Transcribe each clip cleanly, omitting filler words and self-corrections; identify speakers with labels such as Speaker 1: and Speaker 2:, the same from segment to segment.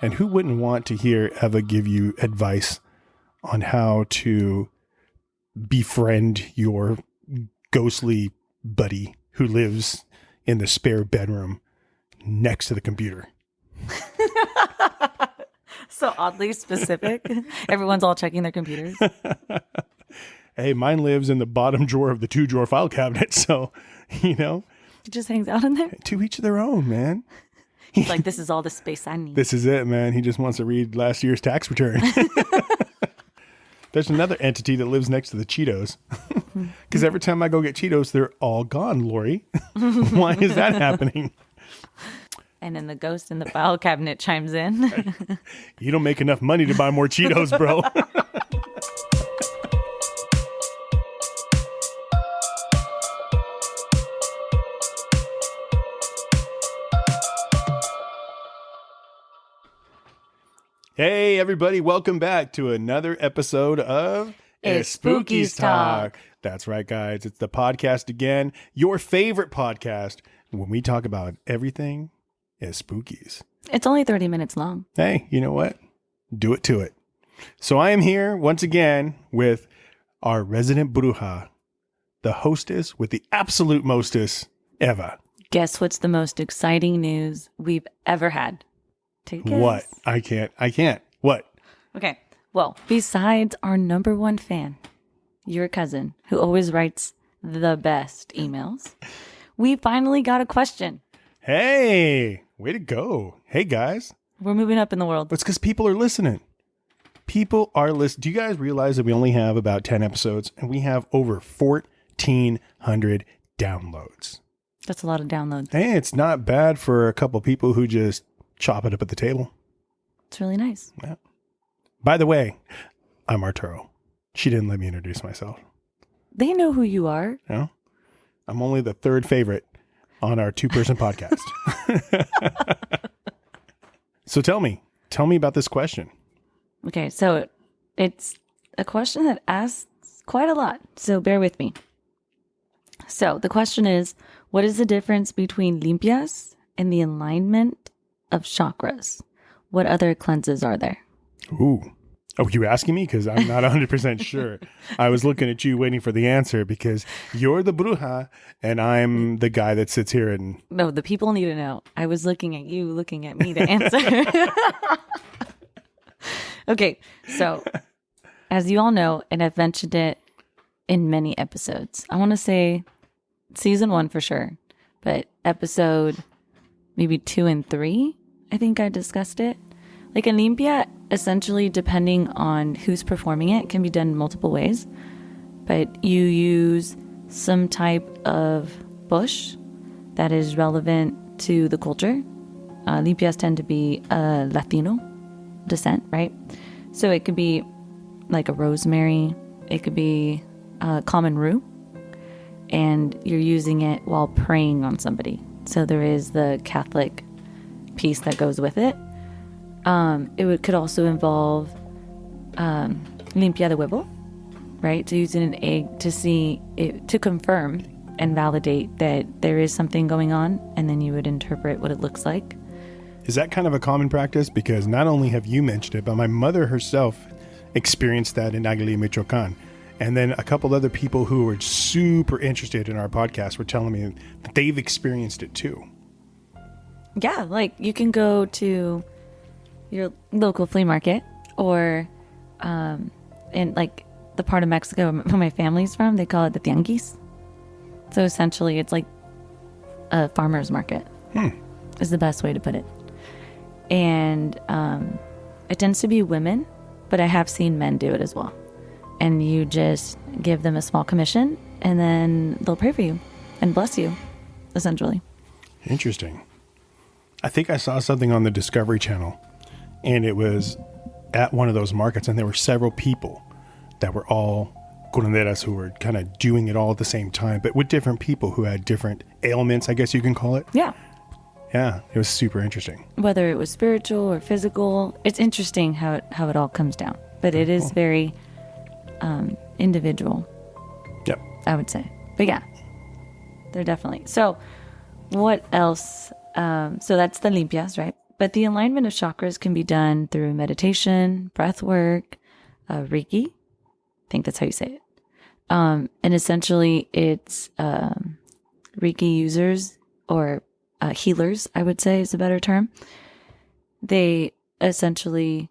Speaker 1: And who wouldn't want to hear Eva give you advice on how to befriend your ghostly buddy who lives in the spare bedroom next to the computer?
Speaker 2: So oddly specific. Everyone's all checking their computers.
Speaker 1: Hey, mine lives in the bottom drawer of the 2-drawer file cabinet. So,
Speaker 2: It just hangs out in there.
Speaker 1: to each their own, man.
Speaker 2: He's like, this is all the space I need.
Speaker 1: This is it, man. He just wants to read last year's tax return. There's another entity that lives next to the Cheetos. Because every time I go get Cheetos, they're all gone, Lori. Why is that happening?
Speaker 2: And then the ghost in the file cabinet chimes in.
Speaker 1: You don't make enough money to buy more Cheetos, bro. Hey, everybody. Welcome back to another episode of
Speaker 2: ESPOOKYS Talk.
Speaker 1: That's right, guys. It's the podcast again. Your favorite podcast when we talk about everything ESPOOKYS.
Speaker 2: It's only 30 minutes long.
Speaker 1: Hey, you know what? Do it to it. So I am here once again with our resident bruja, the hostess with the absolute mostest, Eva.
Speaker 2: Guess what's the most exciting news we've ever had? Take a guess.
Speaker 1: What? I can't. What?
Speaker 2: Okay. Well, besides our number one fan, your cousin, who always writes the best emails, we finally got a question.
Speaker 1: Hey, way to go. Hey, guys.
Speaker 2: We're moving up in the world.
Speaker 1: It's because people are listening. People are listening. Do you guys realize that we only have about 10 episodes and we have over 1,400 downloads?
Speaker 2: That's a lot of downloads.
Speaker 1: Hey, it's not bad for a couple people who just chop it up at the table.
Speaker 2: It's really nice.
Speaker 1: Yeah. By the way, I'm Arturo. She didn't let me introduce myself.
Speaker 2: They know who you are.
Speaker 1: No, I'm only the third favorite on our 2-person podcast. So tell me about this question.
Speaker 2: Okay, so it's a question that asks quite a lot, so bear with me. So the question is, what is the difference between limpias and the alignment of chakras? What other cleanses are there?
Speaker 1: Ooh. Oh, you asking me? Because I'm not 100% sure. I was looking at you waiting for the answer because you're the bruja and I'm the guy that sits here and...
Speaker 2: No, the people need to know. I was looking at you, looking at me to answer. Okay, so as you all know, and I've mentioned it in many episodes, I want to say season 1 for sure, but episode maybe 2 and 3, I think I discussed it. Like a limpia, essentially, depending on who's performing it, can be done multiple ways. But you use some type of bush that is relevant to the culture. Limpias tend to be Latino descent, right? So it could be like a rosemary. It could be common rue. And you're using it while praying on somebody. So there is the Catholic piece that goes with it. Could also involve limpia de huevo, right? So using an egg to see it, to confirm and validate that there is something going on, and then you would interpret what it looks like.
Speaker 1: Is that kind of a common practice? Because not only have you mentioned it, but my mother herself experienced that in Aguililla, Michoacan. And then a couple other people who were super interested in our podcast were telling me that they've experienced it too.
Speaker 2: Yeah, like you can go to your local flea market or in like the part of Mexico where my family's from, they call it the tianguis. So essentially it's like a farmer's market is the best way to put it. And it tends to be women, but I have seen men do it as well. And you just give them a small commission and then they'll pray for you and bless you, essentially.
Speaker 1: Interesting. I think I saw something on the Discovery Channel and it was at one of those markets and there were several people that were all curanderas who were kind of doing it all at the same time, but with different people who had different ailments, I guess you can call it.
Speaker 2: Yeah.
Speaker 1: Yeah, it was super interesting.
Speaker 2: Whether it was spiritual or physical, it's interesting how it all comes down. But it is very individual.
Speaker 1: Yep.
Speaker 2: I would say. But yeah, they're definitely. So what else? So that's the limpias, right? But the alignment of chakras can be done through meditation, breath work, Reiki. I think that's how you say it. And essentially it's Reiki users or healers, I would say is a better term. They essentially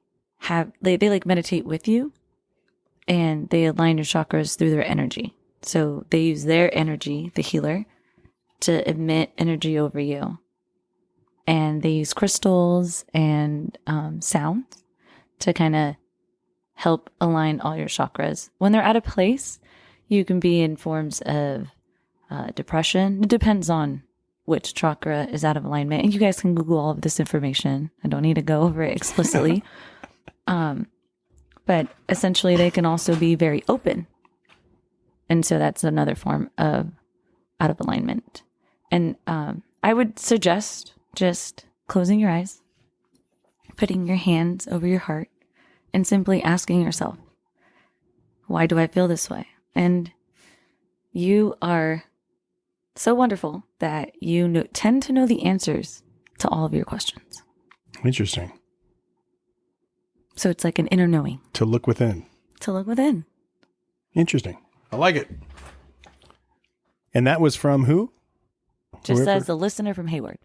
Speaker 2: they like meditate with you and they align your chakras through their energy. So they use their energy, the healer, to emit energy over you. And they use crystals and sounds to kind of help align all your chakras. When they're out of place, you can be in forms of depression. It depends on which chakra is out of alignment. And you guys can Google all of this information. I don't need to go over it explicitly. But essentially, they can also be very open. And so that's another form of out of alignment. And I would suggest just closing your eyes, putting your hands over your heart, and simply asking yourself, why do I feel this way? And you are so wonderful that you tend to know the answers to all of your questions.
Speaker 1: Interesting.
Speaker 2: So it's like an inner knowing.
Speaker 1: To look within.
Speaker 2: To look within.
Speaker 1: Interesting. I like it. And that was from who?
Speaker 2: Just as the listener from Hayward.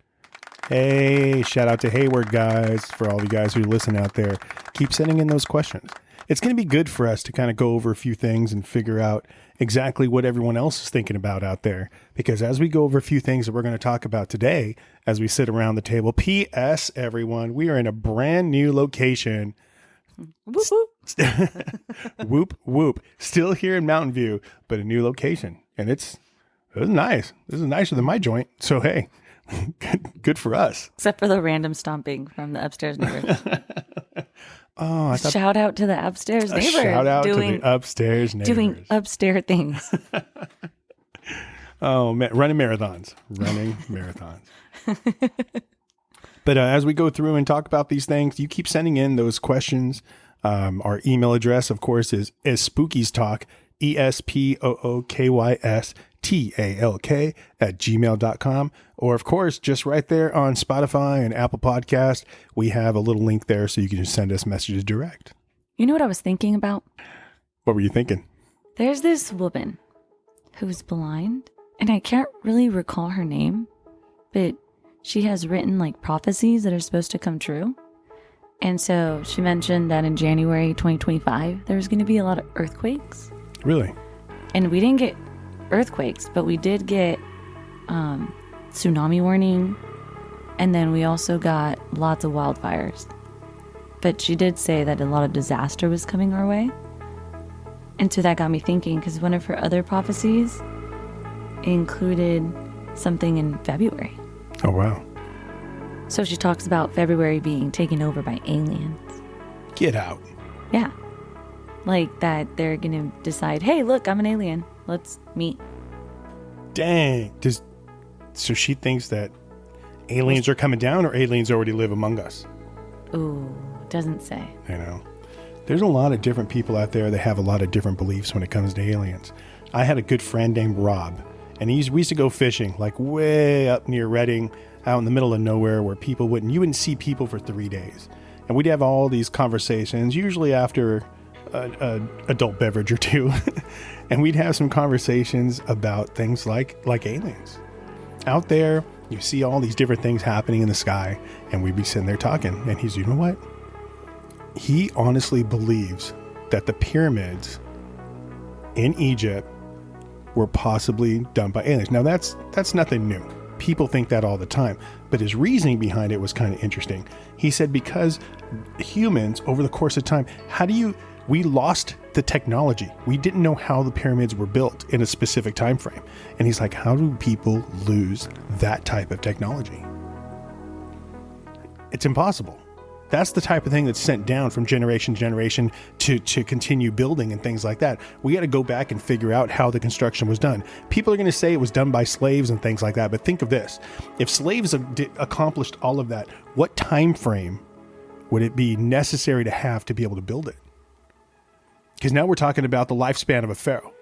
Speaker 1: Hey, shout out to Hayward, guys, for all you guys who listen out there. Keep sending in those questions. It's going to be good for us to kind of go over a few things and figure out exactly what everyone else is thinking about out there. Because as we go over a few things that we're going to talk about today, as we sit around the table, P.S. everyone, we are in a brand new location.
Speaker 2: Whoop, whoop.
Speaker 1: Whoop, whoop. Still here in Mountain View, but a new location. And it was nice. This is nicer than my joint. So, hey, good for us.
Speaker 2: Except for the random stomping from the upstairs neighbors. Shout out to the upstairs neighbors.
Speaker 1: Shout out to the upstairs neighbors.
Speaker 2: Doing upstairs things.
Speaker 1: Oh, man, running marathons. But as we go through and talk about these things, you keep sending in those questions. Our email address, of course, is ESPOOKYSTalk, ESPOOKYSTALK @gmail.com. Or, of course, just right there on Spotify and Apple Podcast, we have a little link there so you can just send us messages direct.
Speaker 2: You know what I was thinking about?
Speaker 1: What were you thinking?
Speaker 2: There's this woman who's blind, and I can't really recall her name, but she has written like prophecies that are supposed to come true. And so she mentioned that in January 2025, there's going to be a lot of earthquakes.
Speaker 1: Really?
Speaker 2: And we didn't get earthquakes, but we did get tsunami warning. And then we also got lots of wildfires. But she did say that a lot of disaster was coming our way. And so that got me thinking, because one of her other prophecies included something in February.
Speaker 1: Oh, wow.
Speaker 2: So she talks about February being taken over by aliens.
Speaker 1: Get out.
Speaker 2: Yeah. Like that they're going to decide, hey, look, I'm an alien. Let's meet.
Speaker 1: Dang. So she thinks that aliens are coming down or aliens already live among us?
Speaker 2: Ooh, doesn't say.
Speaker 1: You know, there's a lot of different people out there that have a lot of different beliefs when it comes to aliens. I had a good friend named Rob, and we used to go fishing like way up near Redding, out in the middle of nowhere where you wouldn't see people for 3 days. And we'd have all these conversations, usually after an adult beverage or two. And we'd have some conversations about things like aliens. Out there, you see all these different things happening in the sky, and we'd be sitting there talking. And he's, you know what? He honestly believes that the pyramids in Egypt were possibly done by aliens. Now, that's nothing new. People think that all the time, but his reasoning behind it was kind of interesting. He said because humans, over the course of time, we lost the technology. We didn't know how the pyramids were built in a specific time frame. And he's like, how do people lose that type of technology? It's impossible. That's the type of thing that's sent down from generation to generation to continue building and things like that. We got to go back and figure out how the construction was done. People are going to say it was done by slaves and things like that. But think of this. If slaves accomplished all of that, what time frame would it be necessary to have to be able to build it? Because now we're talking about the lifespan of a pharaoh.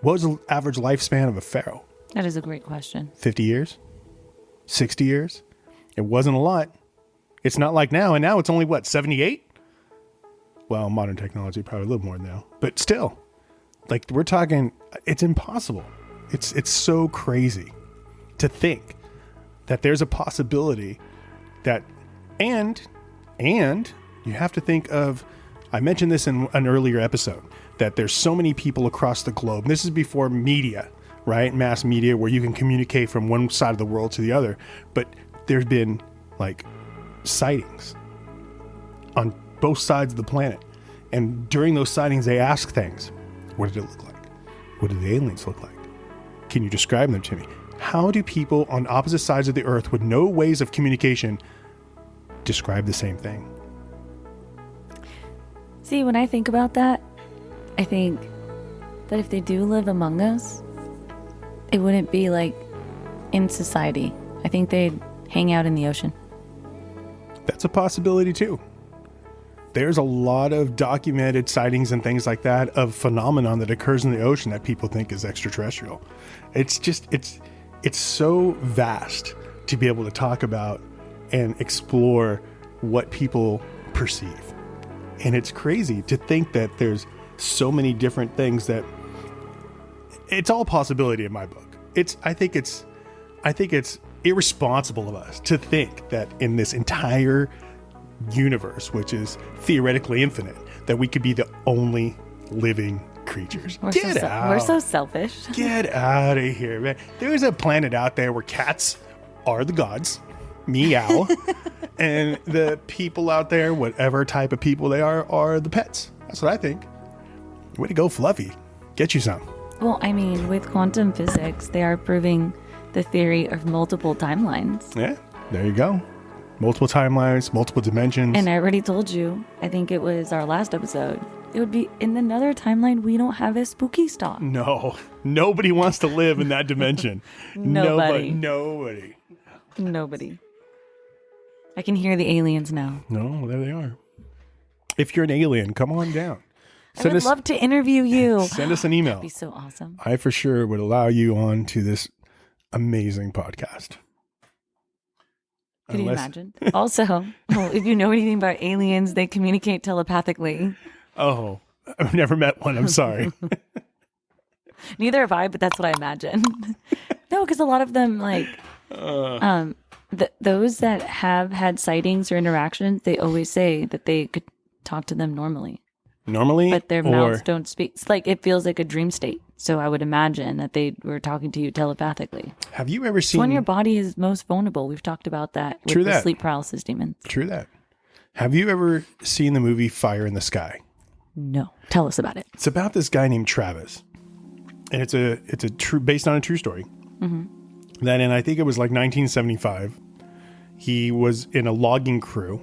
Speaker 1: What was the average lifespan of a pharaoh?
Speaker 2: That is a great question.
Speaker 1: 50 years? 60 years? It wasn't a lot. It's not like now. And now it's only, what, 78? Well, modern technology, probably a little more now. But still, like, we're talking, it's impossible. It's so crazy to think that there's a possibility that, and you have to think of, I mentioned this in an earlier episode, that there's so many people across the globe. This is before media, right? Mass media, where you can communicate from one side of the world to the other. But there's been like sightings on both sides of the planet. And during those sightings, they ask things. What did it look like? What did the aliens look like? Can you describe them to me? How do people on opposite sides of the earth with no ways of communication describe the same thing?
Speaker 2: See, when I think about that, I think that if they do live among us, it wouldn't be like in society. I think they'd hang out in the ocean.
Speaker 1: That's a possibility too. There's a lot of documented sightings and things like that of phenomenon that occurs in the ocean that people think is extraterrestrial. It's just, it's so vast to be able to talk about and explore what people perceive. And it's crazy to think that there's so many different things that it's all possibility in my book. I think it's irresponsible of us to think that in this entire universe, which is theoretically infinite, that we could be the only living creatures. Get out.
Speaker 2: We're so selfish.
Speaker 1: Get out of here, man. There's a planet out there where cats are the gods. Meow. And the people out there, whatever type of people they are the pets. That's what I think. Way to go, Fluffy. Get you some.
Speaker 2: Well, I mean, with quantum physics, they are proving the theory of multiple timelines.
Speaker 1: Yeah, there you go. Multiple timelines, multiple dimensions.
Speaker 2: And I already told you, I think it was our last episode, it would be in another timeline we don't have a spooky stock.
Speaker 1: No, nobody wants to live in that dimension.
Speaker 2: Nobody.
Speaker 1: Nobody.
Speaker 2: I can hear the aliens now.
Speaker 1: No, there they are. If you're an alien, come on down.
Speaker 2: I would love to interview you.
Speaker 1: Send us an email.
Speaker 2: That'd be so awesome.
Speaker 1: I for sure would allow you on to this amazing podcast.
Speaker 2: Could you imagine? Also, if you know anything about aliens, they communicate telepathically.
Speaker 1: Oh, I've never met one. I'm sorry.
Speaker 2: Neither have I, but that's what I imagine. No, because a lot of them, like, those that have had sightings or interactions, they always say that they could talk to them normally.
Speaker 1: Normally?
Speaker 2: But their mouths don't speak. It's like, it feels like a dream state. So I would imagine that they were talking to you telepathically.
Speaker 1: Have you ever seen...
Speaker 2: It's when your body is most vulnerable. We've talked about that with the sleep paralysis demons.
Speaker 1: True that. Have you ever seen the movie Fire in the Sky?
Speaker 2: No. Tell us about it.
Speaker 1: It's about this guy named Travis. And it's a true, based on a true story. Mm-hmm. That in, I think it was like 1975, he was in a logging crew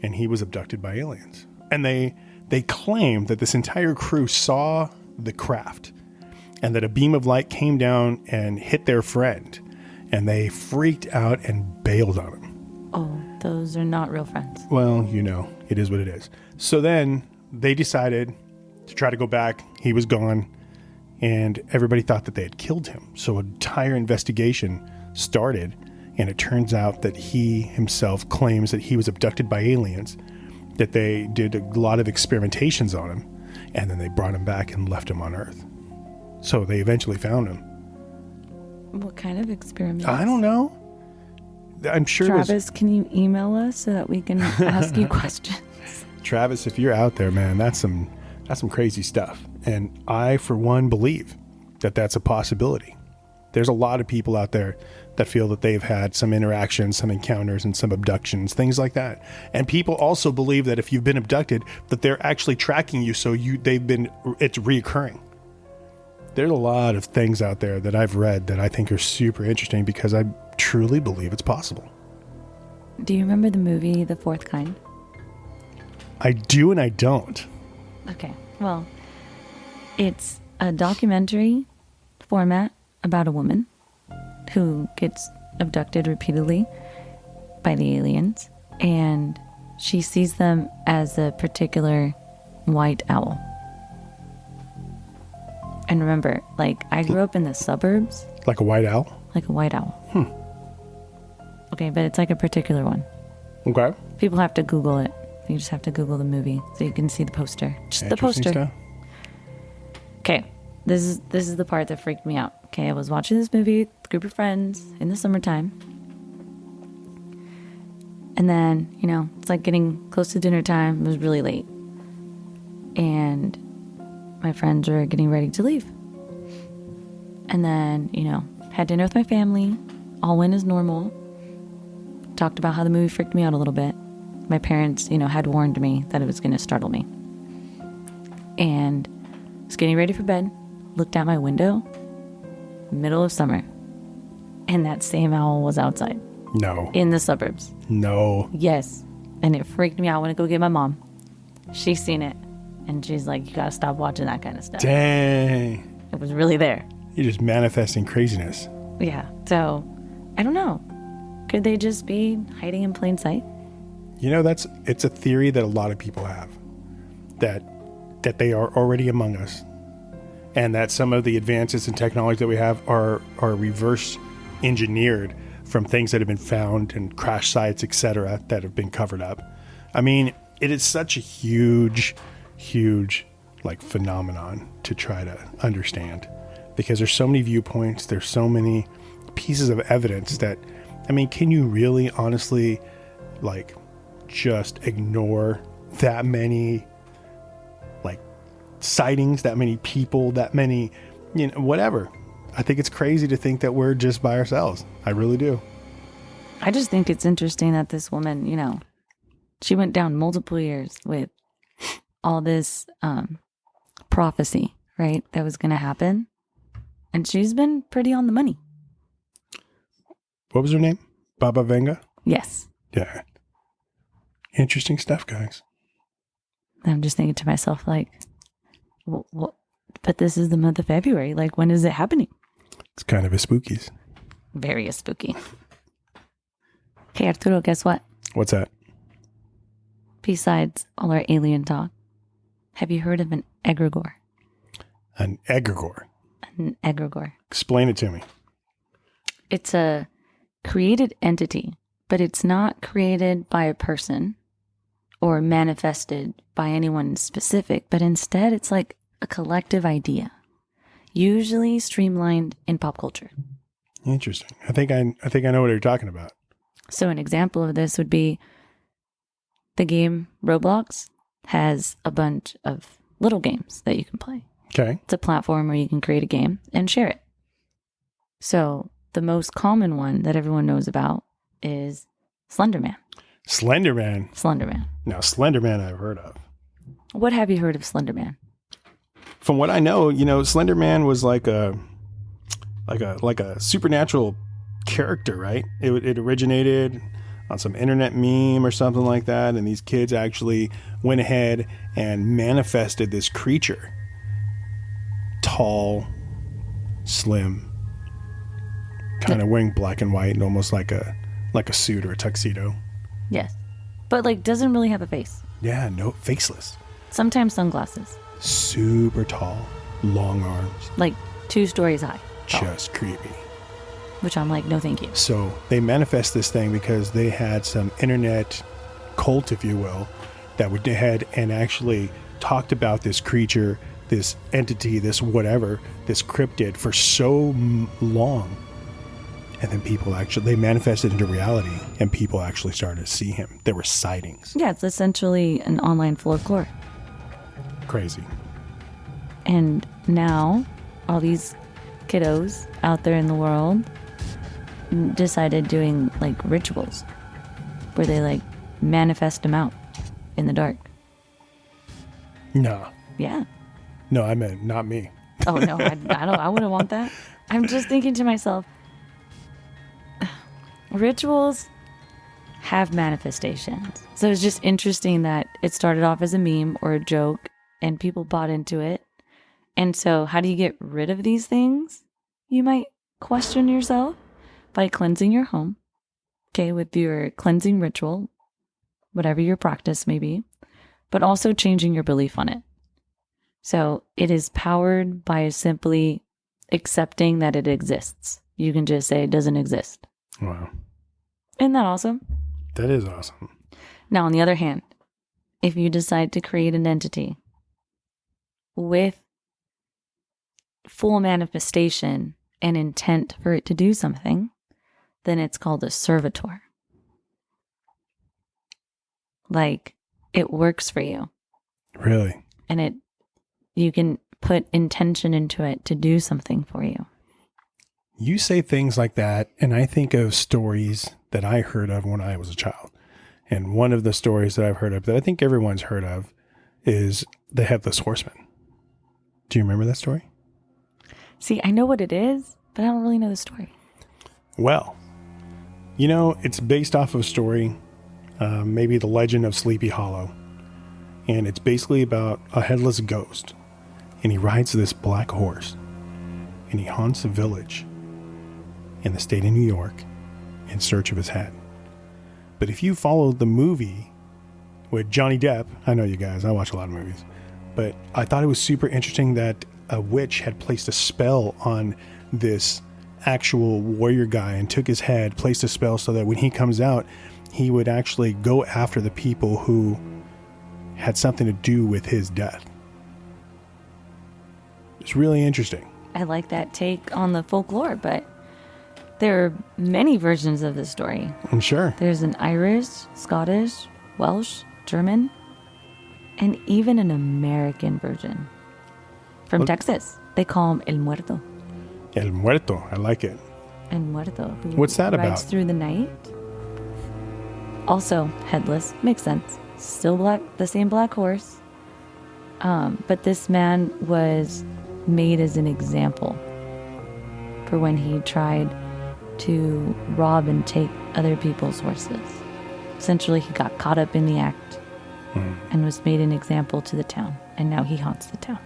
Speaker 1: and he was abducted by aliens. And they claimed that this entire crew saw the craft and that a beam of light came down and hit their friend, and they freaked out and bailed on him.
Speaker 2: Oh, those are not real friends.
Speaker 1: Well, you know, it is what it is. So then they decided to try to go back. He was gone, and everybody thought that they had killed him. So an entire investigation started, and it turns out that he himself claims that he was abducted by aliens, that they did a lot of experimentations on him, and then they brought him back and left him on Earth. So they eventually found him.
Speaker 2: What kind of experiments?
Speaker 1: I don't know. I'm sure
Speaker 2: Travis, can you email us so that we can ask you questions?
Speaker 1: Travis, if you're out there, man, that's some crazy stuff. And I, for one, believe that that's a possibility. There's a lot of people out there that feel that they've had some interactions, some encounters, and some abductions, things like that. And people also believe that if you've been abducted, that they're actually tracking you, so it's reoccurring. There's a lot of things out there that I've read that I think are super interesting because I truly believe it's possible.
Speaker 2: Do you remember the movie The Fourth Kind?
Speaker 1: I do and I don't.
Speaker 2: Okay, well, it's a documentary format about a woman who gets abducted repeatedly by the aliens, and she sees them as a particular white owl. And remember, like, I grew up in the suburbs.
Speaker 1: Like a white owl?
Speaker 2: Like a white owl. Okay, but it's like a particular one.
Speaker 1: Okay.
Speaker 2: People have to Google it. You just have to Google the movie so you can see the poster. Just the poster.
Speaker 1: Stuff.
Speaker 2: Okay, this is the part that freaked me out. Okay, I was watching this movie with a group of friends in the summertime. And then, it's like getting close to dinner time. It was really late. And my friends were getting ready to leave. And then, had dinner with my family. All went as normal. Talked about how the movie freaked me out a little bit. My parents, had warned me that it was going to startle me. And I was getting ready for bed. Looked out my window. Middle of summer. And that same owl was outside.
Speaker 1: No.
Speaker 2: In the suburbs.
Speaker 1: No.
Speaker 2: Yes. And it freaked me out. I went to go get my mom. She's seen it. And she's like, you got to stop watching that kind of stuff.
Speaker 1: Dang.
Speaker 2: It was really there.
Speaker 1: You're just manifesting craziness.
Speaker 2: Yeah. So, I don't know. Could they just be hiding in plain sight?
Speaker 1: It's a theory that a lot of people have. That they are already among us. And that some of the advances in technology that we have are reverse engineered from things that have been found and crash sites, etc., that have been covered up. I mean, it is such a huge phenomenon to try to understand, because there's so many viewpoints, there's so many pieces of evidence that, can you really honestly just ignore that many sightings, that many people, that many, whatever. I think it's crazy to think that we're just by ourselves. I really do.
Speaker 2: I just think it's interesting that this woman, she went down multiple years with all this prophecy, right? That was going to happen. And she's been pretty on the money.
Speaker 1: What was her name? Baba Vanga?
Speaker 2: Yes.
Speaker 1: Yeah. Interesting stuff, guys.
Speaker 2: I'm just thinking to myself, what? But this is the month of February. When is it happening?
Speaker 1: It's kind of a spookies.
Speaker 2: Very spooky. Hey, Arturo, guess what?
Speaker 1: What's that?
Speaker 2: Besides all our alien talk, have you heard of an egregore?
Speaker 1: An egregore?
Speaker 2: An egregore.
Speaker 1: Explain it to me.
Speaker 2: It's a created entity, but it's not created by a person or manifested by anyone specific, but instead it's like a collective idea, usually streamlined in pop culture.
Speaker 1: Interesting. I think I know what you're talking about.
Speaker 2: So an example of this would be the game Roblox has a bunch of little games that you can play.
Speaker 1: Okay.
Speaker 2: It's a platform where you can create a game and share it. So the most common one that everyone knows about is Slenderman.
Speaker 1: Slenderman. Now, Slenderman I've heard of.
Speaker 2: What have you heard of Slenderman?
Speaker 1: From what I know, Slenderman was like a supernatural character, right? It originated on some internet meme or something like that, and these kids actually went ahead and manifested this creature. Tall, slim, kind of wearing black and white and almost like a suit or a tuxedo.
Speaker 2: Yes. But doesn't really have a face.
Speaker 1: Yeah, no, faceless.
Speaker 2: Sometimes sunglasses.
Speaker 1: Super tall, long arms.
Speaker 2: 2 stories high. Tall.
Speaker 1: Just creepy.
Speaker 2: Which I'm like, no thank you.
Speaker 1: So they manifest this thing because they had some internet cult, if you will, that went ahead and actually talked about this creature, this entity, this whatever, this cryptid for so long. And then they manifested into reality, and people actually started to see him. There were sightings.
Speaker 2: Yeah, it's essentially an online folklore.
Speaker 1: Crazy.
Speaker 2: And now, all these kiddos out there in the world decided doing rituals where they manifest them out in the dark.
Speaker 1: No.
Speaker 2: Yeah.
Speaker 1: No, I meant not me.
Speaker 2: Oh no, I wouldn't want that. I'm just thinking to myself, rituals have manifestations. So it's just interesting that it started off as a meme or a joke and people bought into it. And so how do you get rid of these things? You might question yourself by cleansing your home, okay, with your cleansing ritual, whatever your practice may be, but also changing your belief on it. So it is powered by simply accepting that it exists. You can just say it doesn't exist.
Speaker 1: Wow.
Speaker 2: Isn't that awesome?
Speaker 1: That is awesome.
Speaker 2: Now, on the other hand, if you decide to create an entity with full manifestation and intent for it to do something, then it's called a servitor. Like, it works for you.
Speaker 1: Really?
Speaker 2: And you can put intention into it to do something for you.
Speaker 1: You say things like that, and I think of stories that I heard of when I was a child. And one of the stories that I've heard of that I think everyone's heard of is the Headless Horseman. Do you remember that story?
Speaker 2: See, I know what it is, but I don't really know the story.
Speaker 1: Well, it's based off of a story, maybe the legend of Sleepy Hollow. And it's basically about a headless ghost. And he rides this black horse. And he haunts a village in the state of New York in search of his head. But if you follow the movie with Johnny Depp, I know you guys, I watch a lot of movies, but I thought it was super interesting that a witch had placed a spell on this actual warrior guy and took his head, placed a spell so that when he comes out, he would actually go after the people who had something to do with his death. It's really interesting.
Speaker 2: I like that take on the folklore, but there are many versions of the story.
Speaker 1: I'm sure.
Speaker 2: There's an Irish, Scottish, Welsh, German, and even an American version. From Texas, they call him El Muerto.
Speaker 1: El Muerto. I like it.
Speaker 2: El Muerto.
Speaker 1: What's that about?
Speaker 2: Rides through the night. Also headless. Makes sense. Still black, the same black horse. But this man was made as an example for when he tried to rob and take other people's horses. Essentially, he got caught up in the act and was made an example to the town. And now he haunts the town.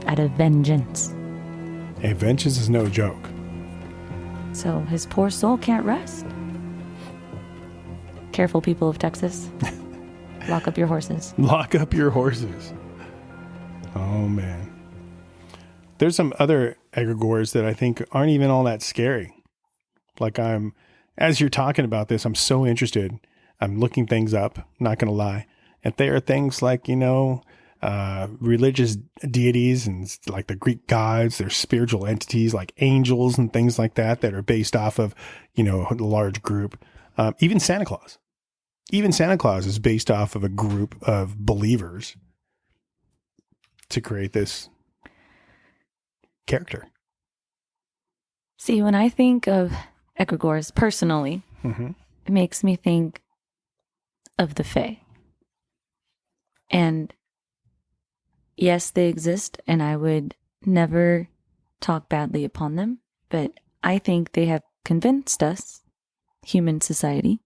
Speaker 2: Out of vengeance.
Speaker 1: Hey, vengeance is no joke.
Speaker 2: So his poor soul can't rest. Careful, people of Texas. Lock up your horses.
Speaker 1: Lock up your horses. Oh, man. There's some other egregores that I think aren't even all that scary. Like as you're talking about this, I'm so interested. I'm looking things up, not going to lie. And there are things like, religious deities and like the Greek gods, there's spiritual entities like angels and things like that are based off of, a large group. Even Santa Claus. Even Santa Claus is based off of a group of believers to create this character.
Speaker 2: See, when I think of egregores personally, it makes me think of the Fae. And yes, they exist, and I would never talk badly upon them, but I think they have convinced us, human society,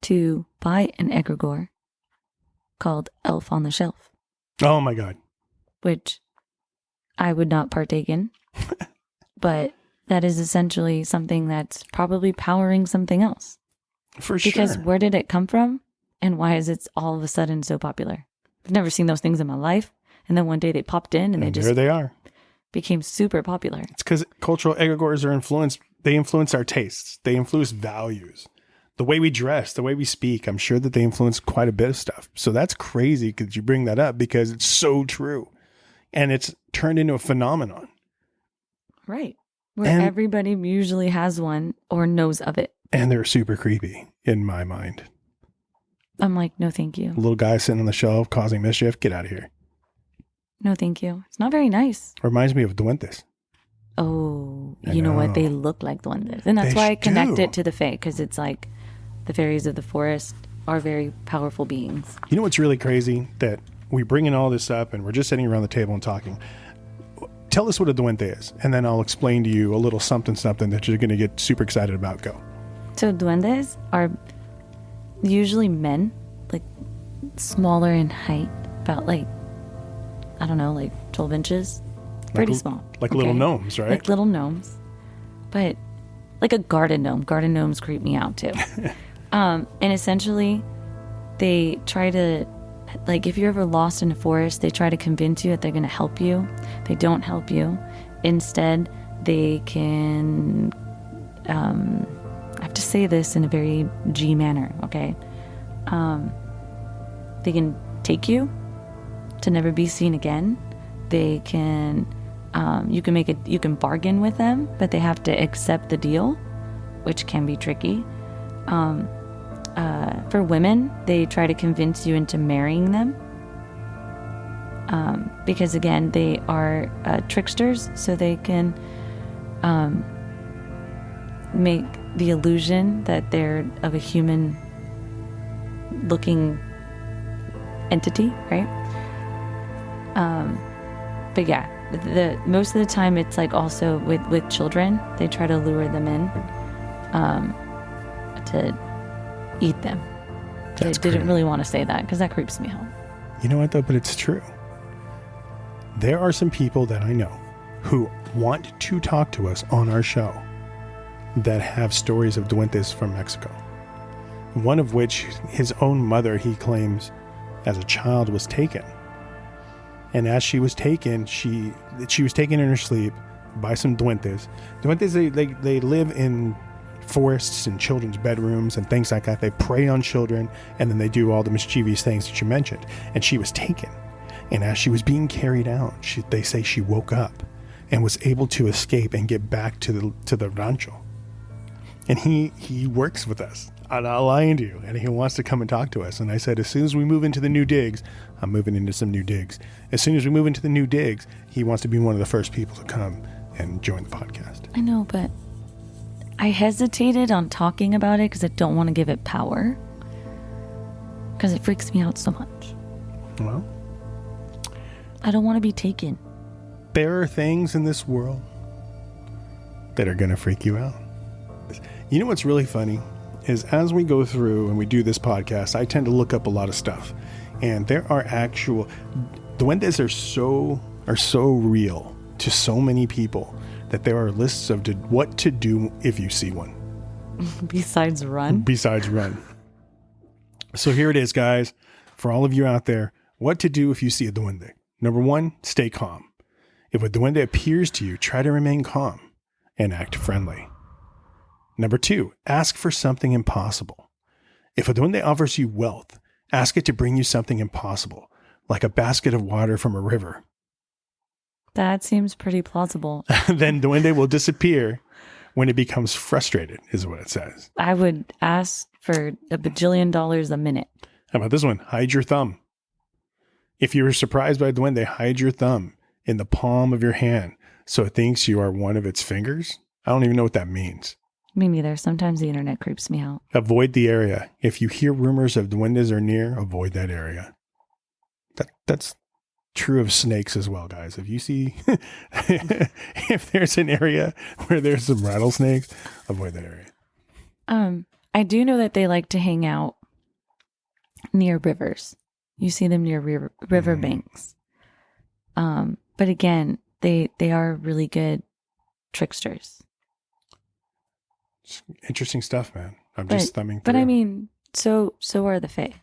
Speaker 2: to buy an egregore called Elf on the Shelf.
Speaker 1: Oh my God.
Speaker 2: Which I would not partake in, but that is essentially something that's probably powering something else.
Speaker 1: For sure.
Speaker 2: Because where did it come from? And why is it all of a sudden so popular? I've never seen those things in my life. And then one day they popped in and they just...
Speaker 1: There they are.
Speaker 2: Became super popular. It's
Speaker 1: because cultural egregores are they influence our tastes. They influence values. The way we dress, the way we speak. I'm sure that they influence quite a bit of stuff. So that's crazy because you bring that up because it's so true. And it's turned into a phenomenon.
Speaker 2: Right. Where everybody usually has one or knows of it.
Speaker 1: And they're super creepy in my mind.
Speaker 2: I'm like, no, thank you.
Speaker 1: A little guy sitting on the shelf causing mischief. Get out of here.
Speaker 2: No, thank you. It's not very nice.
Speaker 1: Reminds me of duendes.
Speaker 2: Oh, you know what? They look like duendes. And that's why I connect it to the Fae, because it's like the fairies of the forest are very powerful beings.
Speaker 1: You know what's really crazy? That we bring in all this up and we're just sitting around the table and talking. Tell us what a duende is, and then I'll explain to you a little something that you're going to get super excited about. Go. So
Speaker 2: duendes are usually men, like smaller in height, about like, I don't know, like 12 inches. Pretty small.
Speaker 1: Like little gnomes, right?
Speaker 2: Like little gnomes. But like a garden gnome. Garden gnomes creep me out too. And essentially, they try to, like if you're ever lost in a forest, they try to convince you that they're going to help you. They don't help you. Instead, they can, I have to say this in a very G manner, okay? They can take you to never be seen again. They can, you can bargain with them, but they have to accept the deal, which can be tricky. For women, they try to convince you into marrying them. Because again, they are tricksters, so they can make the illusion that they're of a human looking entity, right? But yeah, the most of the time it's like also with children, they try to lure them in to eat them. But I didn't really want to say that because that creeps me out.
Speaker 1: You know what though? But it's true. There are some people that I know who want to talk to us on our show that have stories of duendes from Mexico. One of which his own mother, he claims, as a child was taken. And as she was taken, she was taken in her sleep by some duendes. Duendes, they live in forests and children's bedrooms and things like that. They prey on children, and then they do all the mischievous things that you mentioned. And she was taken. And as she was being carried out, they say she woke up and was able to escape and get back to the rancho. And he works with us. I'm not lying to you. And he wants to come and talk to us. And I said, as soon as we move into the new digs, I'm moving into some new digs. As soon as we move into the new digs, he wants to be one of the first people to come and join the podcast.
Speaker 2: I know, but I hesitated on talking about it because I don't want to give it power. Because it freaks me out so much.
Speaker 1: Well,
Speaker 2: I don't want to be taken.
Speaker 1: There are things in this world that are going to freak you out. You know what's really funny is as we go through and we do this podcast, I tend to look up a lot of stuff. And there are actual duendes are so real to so many people that there are lists of what to do if you see one.
Speaker 2: Besides run?
Speaker 1: So here it is, guys. For all of you out there, what to do if you see a duende. Number 1, stay calm. If a duende appears to you, try to remain calm and act friendly. Number 2, ask for something impossible. If a duende offers you wealth, ask it to bring you something impossible, like a basket of water from a river.
Speaker 2: That seems pretty plausible.
Speaker 1: Then duende will disappear when it becomes frustrated, is what it says.
Speaker 2: I would ask for $1 bajillion a minute.
Speaker 1: How about this one? Hide your thumb. If you are surprised by a duende, hide your thumb in the palm of your hand so it thinks you are one of its fingers. I don't even know what that means.
Speaker 2: Me neither. Sometimes the internet creeps me out.
Speaker 1: Avoid the area. If you hear rumors of duendes are near, avoid that area. That's true of snakes as well, guys. If you see, if there's an area where there's some rattlesnakes, avoid that area.
Speaker 2: I do know that they like to hang out near rivers. You see them near river banks. But again, they are really good tricksters.
Speaker 1: Interesting stuff, man. I'm just thumbing through.
Speaker 2: But I mean, so are the Fae.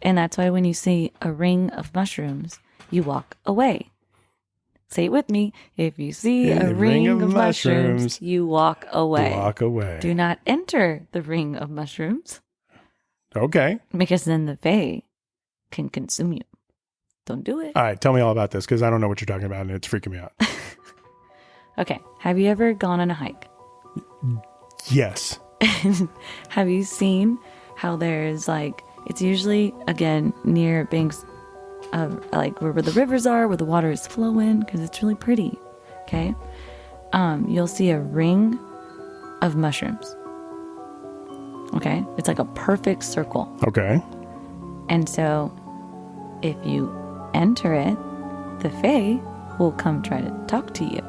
Speaker 2: And that's why when you see a ring of mushrooms, you walk away. Say it with me. If you see a ring of mushrooms, you walk away.
Speaker 1: Walk away.
Speaker 2: Do not enter the ring of mushrooms.
Speaker 1: Okay.
Speaker 2: Because then the Fae can consume you. Don't do it.
Speaker 1: All right. Tell me all about this because I don't know what you're talking about and it's freaking me out.
Speaker 2: Okay. Have you ever gone on a hike?
Speaker 1: Yes.
Speaker 2: Have you seen how there's it's usually, again, near banks of where the rivers are, where the water is flowing, because it's really pretty. Okay. You'll see a ring of mushrooms. Okay. It's like a perfect circle.
Speaker 1: Okay.
Speaker 2: And so if you enter it, the Fae will come try to talk to you.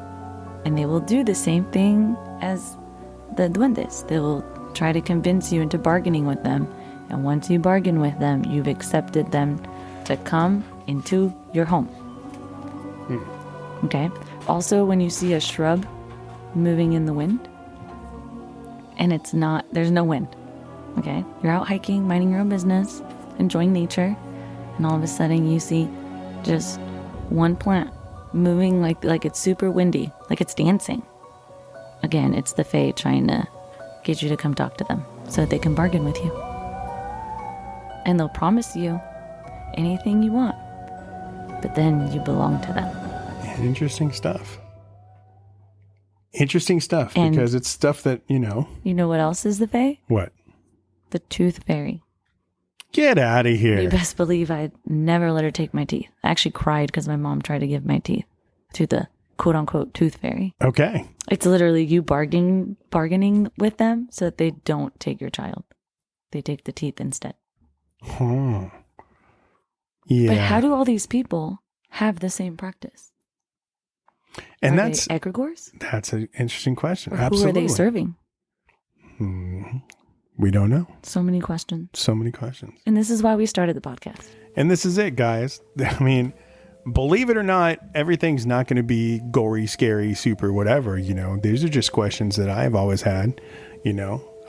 Speaker 2: And they will do the same thing as the duendes. They will try to convince you into bargaining with them. And once you bargain with them, you've accepted them to come into your home. Okay. Also, when you see a shrub moving in the wind, and there's no wind. Okay. You're out hiking, minding your own business, enjoying nature, and all of a sudden you see just one plant moving like it's super windy, like it's dancing. Again, it's the Fae trying to get you to come talk to them so that they can bargain with you. And they'll promise you anything you want, but then you belong to them.
Speaker 1: Interesting stuff. Interesting stuff,
Speaker 2: And
Speaker 1: because it's stuff that,
Speaker 2: you know what else is the Fae?
Speaker 1: What?
Speaker 2: The tooth fairy.
Speaker 1: Get out of here.
Speaker 2: You best believe I never let her take my teeth. I actually cried because my mom tried to give my teeth to the quote unquote tooth fairy.
Speaker 1: Okay.
Speaker 2: It's literally you bargaining with them so that they don't take your child. They take the teeth instead.
Speaker 1: Huh. Yeah.
Speaker 2: But how do all these people have the same practice?
Speaker 1: And
Speaker 2: Are
Speaker 1: that's
Speaker 2: they egregores?
Speaker 1: That's an interesting question.
Speaker 2: Or
Speaker 1: Absolutely.
Speaker 2: who are they serving?
Speaker 1: We don't know.
Speaker 2: So many questions.
Speaker 1: So many questions.
Speaker 2: And this is why we started the podcast.
Speaker 1: And this is it, guys. I mean, believe it or not, everything's not going to be gory, scary, super, whatever. These are just questions that I've always had.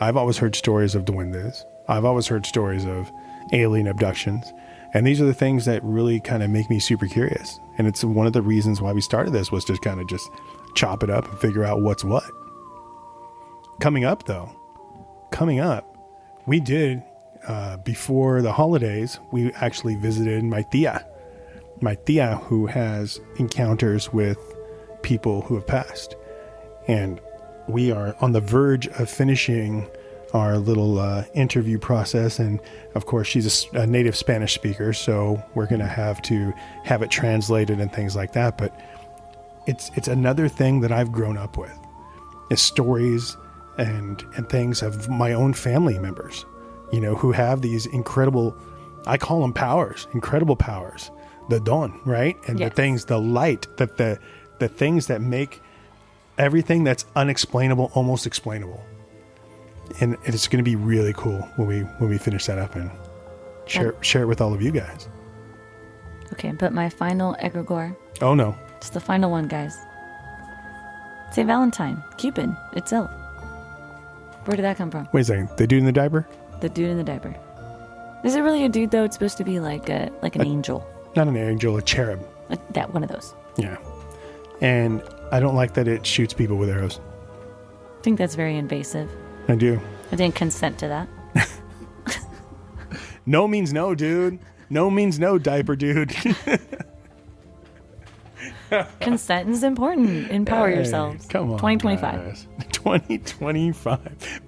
Speaker 1: I've always heard stories of duendes. I've always heard stories of alien abductions. And these are the things that really kind of make me super curious. And it's one of the reasons why we started this, was to kind of just chop it up and figure out what's what. Coming up, we did, before the holidays, we actually visited my tia, who has encounters with people who have passed. And we are on the verge of finishing our little interview process. And of course, she's a native Spanish speaker, so we're going to have it translated and things like that. But it's another thing that I've grown up with, is stories and things of my own family members, who have these incredible, I call them powers, incredible powers, the dawn, right? And
Speaker 2: yes.
Speaker 1: The things, the light, that the things that make everything that's unexplainable almost explainable. And it's going to be really cool when we finish that up and share it with all of you guys.
Speaker 2: Okay, but my final egregore.
Speaker 1: Oh no.
Speaker 2: It's the final one, guys. St. Valentine, Cupid itself. Where did that come from?
Speaker 1: Wait a second. The dude in the diaper?
Speaker 2: The dude in the diaper. Is it really a dude though? It's supposed to be like an angel.
Speaker 1: Not an angel, a cherub.
Speaker 2: That one of those.
Speaker 1: Yeah. And I don't like that it shoots people with arrows.
Speaker 2: I think that's very invasive.
Speaker 1: I do.
Speaker 2: I didn't consent to that.
Speaker 1: No means no, dude. No means no, diaper dude.
Speaker 2: Consent is important. Empower yourselves.
Speaker 1: Come on.
Speaker 2: 2025.
Speaker 1: Guys. 2025.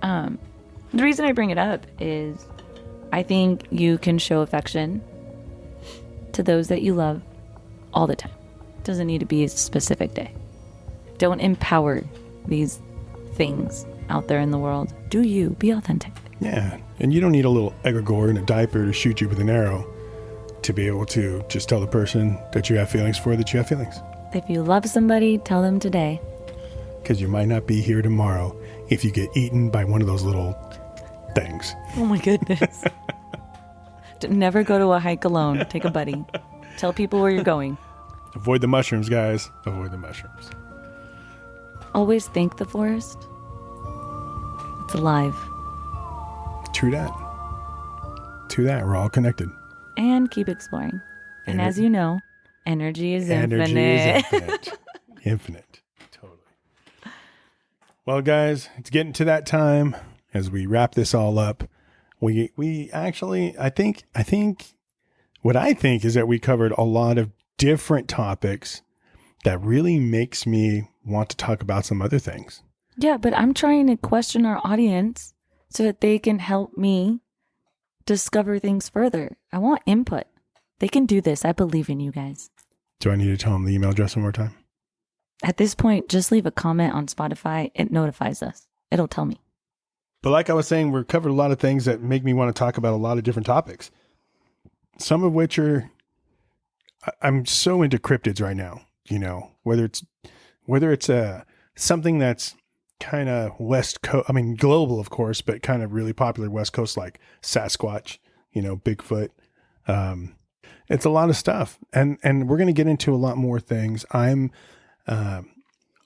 Speaker 2: The reason I bring it up is I think you can show affection to those that you love all the time. It doesn't need to be a specific day. Don't empower these things out there in the world. Do you. Be authentic.
Speaker 1: Yeah. And you don't need a little egregore in a diaper to shoot you with an arrow to be able to just tell the person that you have feelings for that you have feelings.
Speaker 2: If you love somebody, tell them today.
Speaker 1: Because you might not be here tomorrow if you get eaten by one of those little things.
Speaker 2: Oh my goodness. Never go to a hike alone. Take a buddy. Tell people where you're going.
Speaker 1: Avoid the mushrooms, guys. Avoid the mushrooms.
Speaker 2: Always thank the forest. It's alive.
Speaker 1: True that. We're all connected.
Speaker 2: And keep exploring. And as you know, energy is infinite.
Speaker 1: Energy is infinite. Infinite. Totally. Well, guys, it's getting to that time as we wrap this all up. We actually, I think what I think is that we covered a lot of different topics that really makes me want to talk about some other things.
Speaker 2: Yeah, but I'm trying to question our audience so that they can help me discover things further. I want input. They can do this. I believe in you guys.
Speaker 1: Do I need to tell them the email address one more time?
Speaker 2: At this point, just leave a comment on Spotify. It notifies us. It'll tell me.
Speaker 1: But like I was saying, we've covered a lot of things that make me want to talk about a lot of different topics. Some of which are, I'm so into cryptids right now, whether it's something that's kind of West Coast, global, of course, but kind of really popular West Coast, like Sasquatch, Bigfoot. It's a lot of stuff. And we're going to get into a lot more things. I'm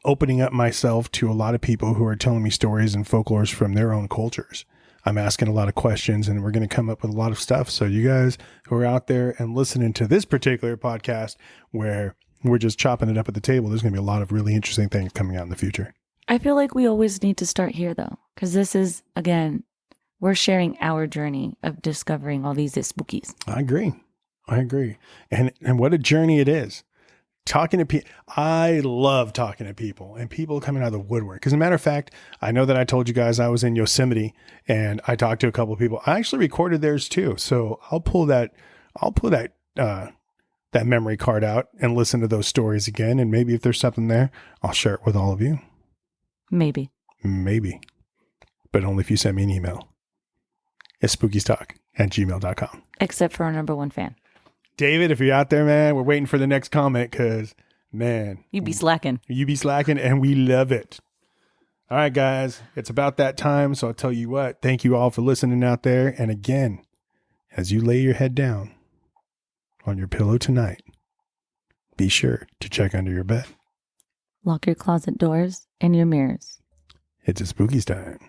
Speaker 1: opening up myself to a lot of people who are telling me stories and folklores from their own cultures. I'm asking a lot of questions, and we're going to come up with a lot of stuff. So you guys who are out there and listening to this particular podcast where we're just chopping it up at the table, there's going to be a lot of really interesting things coming out in the future.
Speaker 2: I feel like we always need to start here, though, because this is, again, we're sharing our journey of discovering all these spookies.
Speaker 1: I agree. And what a journey it is. Talking to people. I love talking to people and people coming out of the woodwork. Because as a matter of fact, I know that I told you guys I was in Yosemite and I talked to a couple of people. I actually recorded theirs too. So I'll pull that memory card out and listen to those stories again. And maybe if there's something there, I'll share it with all of you.
Speaker 2: Maybe.
Speaker 1: But only if you send me an email. It's spookystalk@gmail.com.
Speaker 2: Except for our number one fan.
Speaker 1: David, if you're out there, man, we're waiting for the next comment because, man.
Speaker 2: You be slacking.
Speaker 1: And we love it. All right, guys. It's about that time. So I'll tell you what. Thank you all for listening out there. And again, as you lay your head down on your pillow tonight, be sure to check under your bed.
Speaker 2: Lock your closet doors and your mirrors.
Speaker 1: It's a spookies time.